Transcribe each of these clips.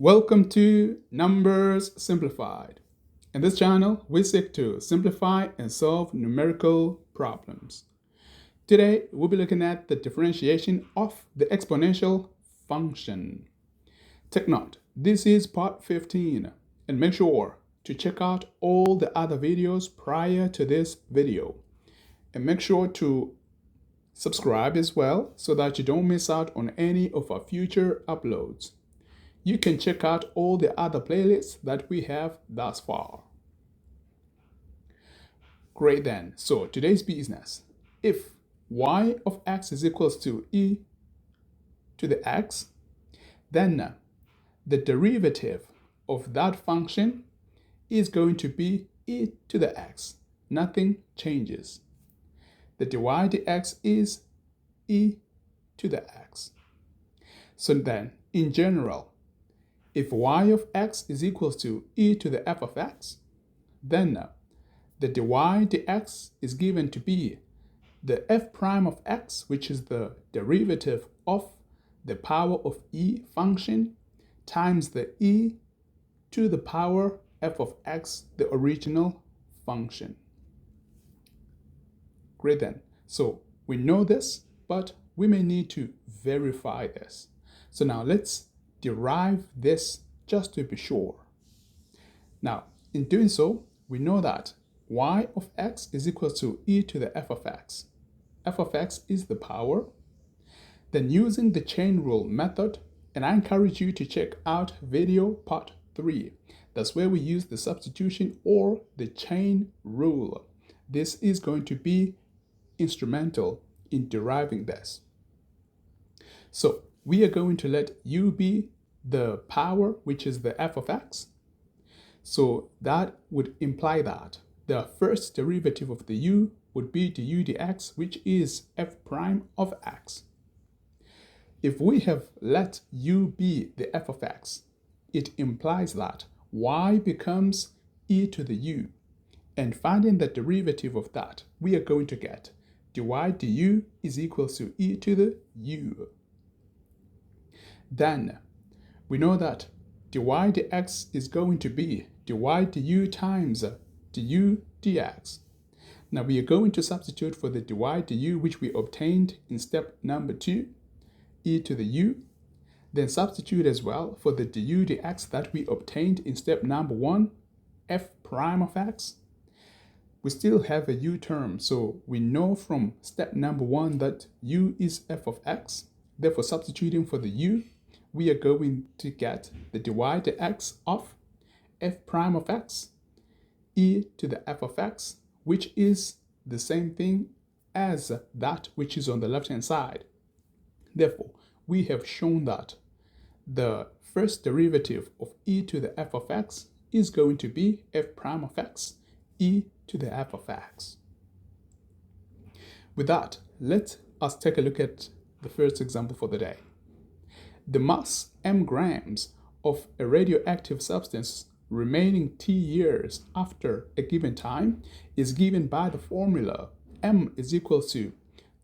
Welcome to Numbers Simplified. In this channel, we seek to simplify and solve numerical problems. Today, we'll be looking at the differentiation of the exponential function. Take note, this is part 15, and make sure to check out all the other videos prior to this video. And make sure to subscribe as well so that you don't miss out on any of our future uploads. You can check out all the other playlists that we have thus far. Great then, so today's business. If y of x is equals to e to the x, then the derivative of that function is going to be e to the x. Nothing changes. The dy dx is e to the x. So then, in general, if y of x is equals to e to the f of x, then the dy dx is given to be the f prime of x, which is the derivative of the power of e function, times the e to the power f of x, the original function. Great then. So we know this, but we may need to verify this. So now let's derive this just to be sure. Now, in doing so, we know that y of x is equal to e to the f of x. F of x is the power. Then using the chain rule method, and I encourage you to check out video part 3. That's where we use the substitution or the chain rule. This is going to be instrumental in deriving this. So we are going to let u be the power, which is the f of x. So that would imply that the first derivative of the u would be du dx, which is f prime of x. If we have let u be the f of x, it implies that y becomes e to the u. And finding the derivative of that, we are going to get dy du is equal to e to the u. Then we know that dy dx is going to be dy du times du dx. Now we are going to substitute for the dy du which we obtained in step number 2, e to the u. Then substitute as well for the du dx that we obtained in step number 1, f prime of x. We still have a u term, so we know from step number 1 that u is f of x. Therefore, substituting for the u, we are going to get the dy dx of f prime of x e to the f of x, which is the same thing as that which is on the left-hand side. Therefore, we have shown that the first derivative of e to the f of x is going to be f prime of x e to the f of x. With that, let us take a look at the first example for the day. The mass m grams of a radioactive substance remaining t years after a given time is given by the formula m is equal to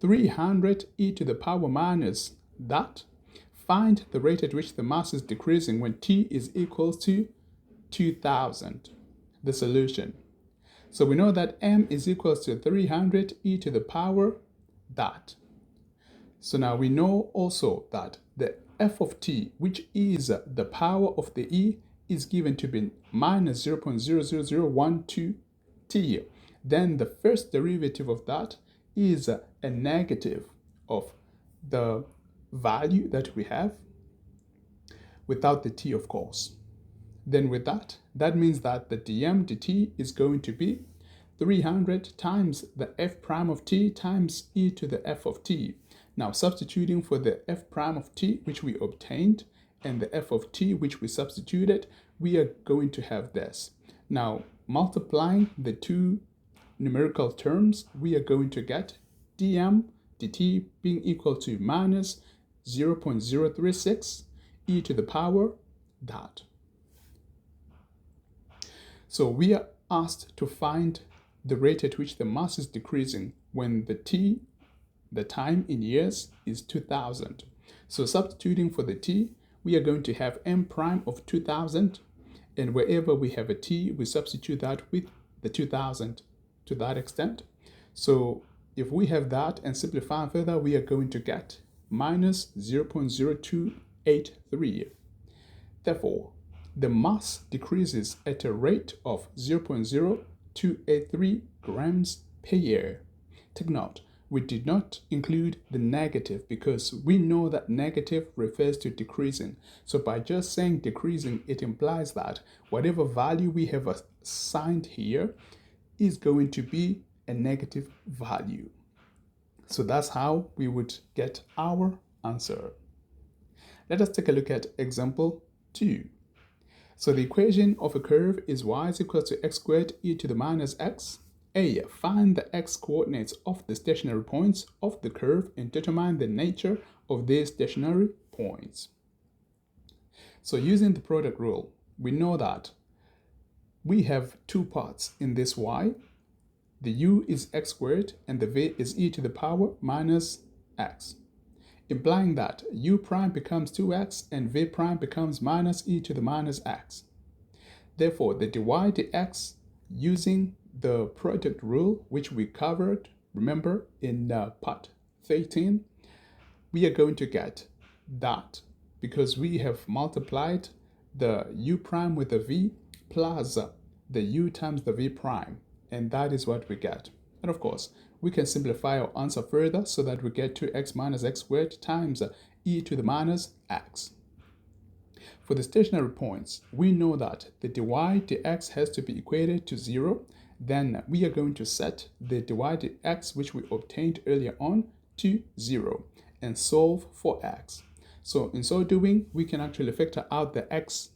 300 e to the power minus that. Find the rate at which the mass is decreasing when t is equal to 2000. The solution. So we know that m is equal to 300 e to the power that. So now we know also that the f of t, which is the power of the e, is given to be minus 0.00012 t. Then the first derivative of that is a negative of the value that we have without the t, of course. Then with that, that means that the dm dt is going to be 300 times the f prime of t times e to the f of t. Now substituting for the f prime of t, which we obtained, and the f of t, which we substituted, we are going to have this. Now multiplying the two numerical terms, we are going to get dm dt being equal to minus 0.036 e to the power that. So we are asked to find the rate at which the mass is decreasing when the time in years is 2000. So substituting for the t, we are going to have m prime of 2000, and wherever we have a t, we substitute that with the 2000 to that extent. So if we have that and simplify further, we are going to get minus 0.0283. Therefore, the mass decreases at a rate of 0.0283 grams per year. Take note, we did not include the negative because we know that negative refers to decreasing. So by just saying decreasing, it implies that whatever value we have assigned here is going to be a negative value. So that's how we would get our answer. Let us take a look at example 2. So the equation of a curve is y is equal to x squared e to the minus x. A. Find the x coordinates of the stationary points of the curve and determine the nature of these stationary points. So using the product rule, we know that we have two parts in this y. The u is x squared and the v is e to the power minus x, implying that u prime becomes 2x and v prime becomes minus e to the minus x. Therefore, the dy dx using the product rule, which we covered, remember, in part 13, we are going to get that because we have multiplied the u prime with the v plus the u times the v prime, and that is what we get. And of course, we can simplify our answer further so that we get 2x minus x squared times e to the minus x. For the stationary points, we know that the dy dx has to be equated to 0. Then we are going to set the dy dx, which we obtained earlier on, to 0 and solve for x. So in so doing, we can actually factor out the x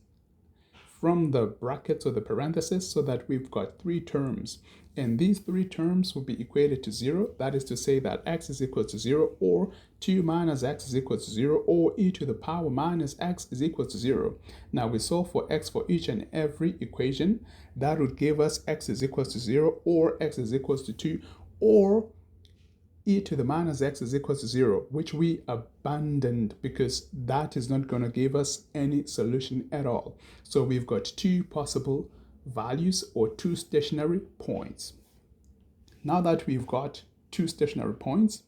from the brackets or the parentheses so that we've got 3 terms. And these 3 terms will be equated to 0. That is to say that x is equal to 0, or 2 minus x is equal to 0, or e to the power minus x is equal to 0. Now we solve for x for each and every equation. That would give us x is equal to 0, or x is equal to 2, or e to the minus x is equal to 0, which we abandoned because that is not going to give us any solution at all. So we've got 2 possible values or 2 stationary points. Now that we've got 2 stationary points,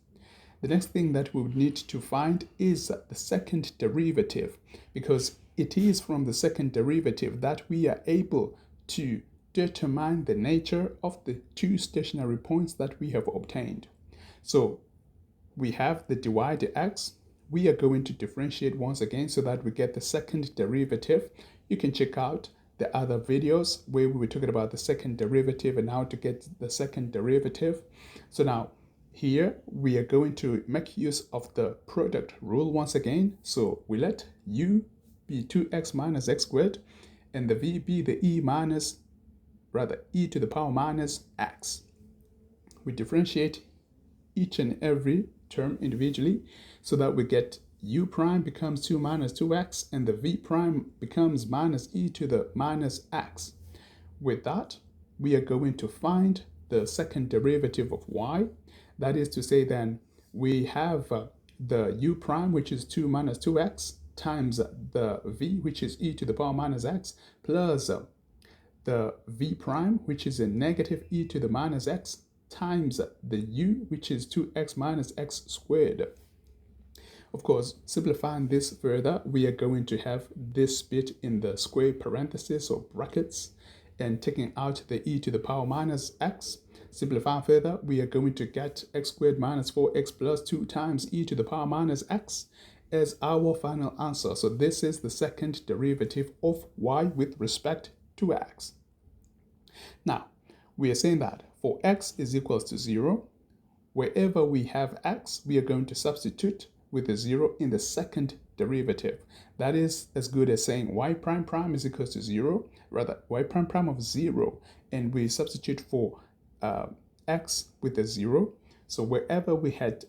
the next thing that we would need to find is the second derivative, because it is from the second derivative that we are able to determine the nature of the 2 stationary points that we have obtained. So we have the dy dx. We are going to differentiate once again so that we get the second derivative. You can check out the other videos where we were talking about the second derivative and how to get the second derivative. So now here we are going to make use of the product rule once again. So we let u be 2x minus x squared and the v be the e to the power minus x. We differentiate each and every term individually so that we get u prime becomes 2 minus 2x and the v prime becomes minus e to the minus x. With that, we are going to find the second derivative of y. That is to say then we have the u prime, which is 2 minus 2x, times the v, which is e to the power minus x, plus the v prime, which is a negative e to the minus x, times the u, which is 2x minus x squared. Of course, simplifying this further, we are going to have this bit in the square parentheses or brackets and taking out the e to the power minus x. Simplifying further, we are going to get x squared minus 4x plus 2 times e to the power minus x as our final answer. So this is the second derivative of y with respect to x. Now, we are saying that for x is equals to 0, wherever we have x, we are going to substitute with the 0 in the second derivative. That is as good as saying y prime prime is equals to 0, rather y prime prime of 0, and we substitute for x with the 0. So wherever we had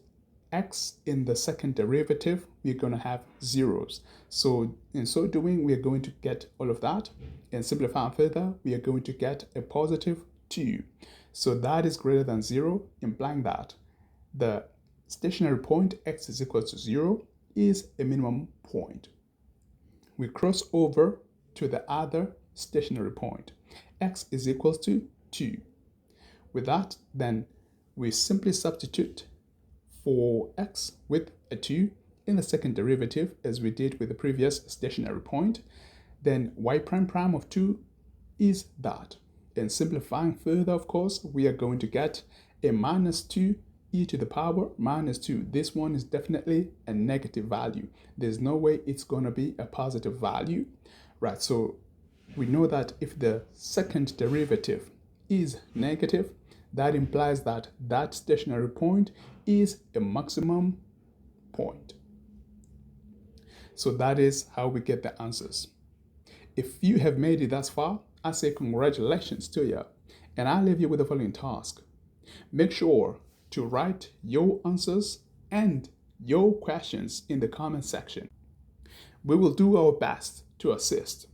x in the second derivative, we're going to have zeros. So in so doing, we are going to get all of that, and simplifying further, we are going to get a positive 2. So that is greater than 0, implying that the stationary point x is equal to 0 is a minimum point. we cross over to the other stationary point. X is equals to 2. With that, then we simply substitute for x with a 2 in the second derivative as we did with the previous stationary point. Then y prime prime of 2 is that. And simplifying further, of course, we are going to get a minus 2 e to the power minus 2. This one is definitely a negative value. There's no way it's going to be a positive value, right? So we know that if the second derivative is negative, that implies that that stationary point is a maximum point. So that is how we get the answers. If you have made it thus far, I say congratulations to you, and I leave you with the following task. Make sure to write your answers and your questions in the comment section. We will do our best to assist.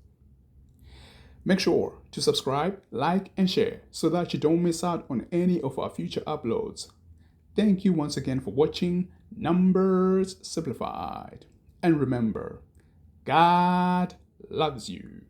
Make sure to subscribe, like, and share so that you don't miss out on any of our future uploads. Thank you once again for watching Numbers Simplified. And remember, God loves you.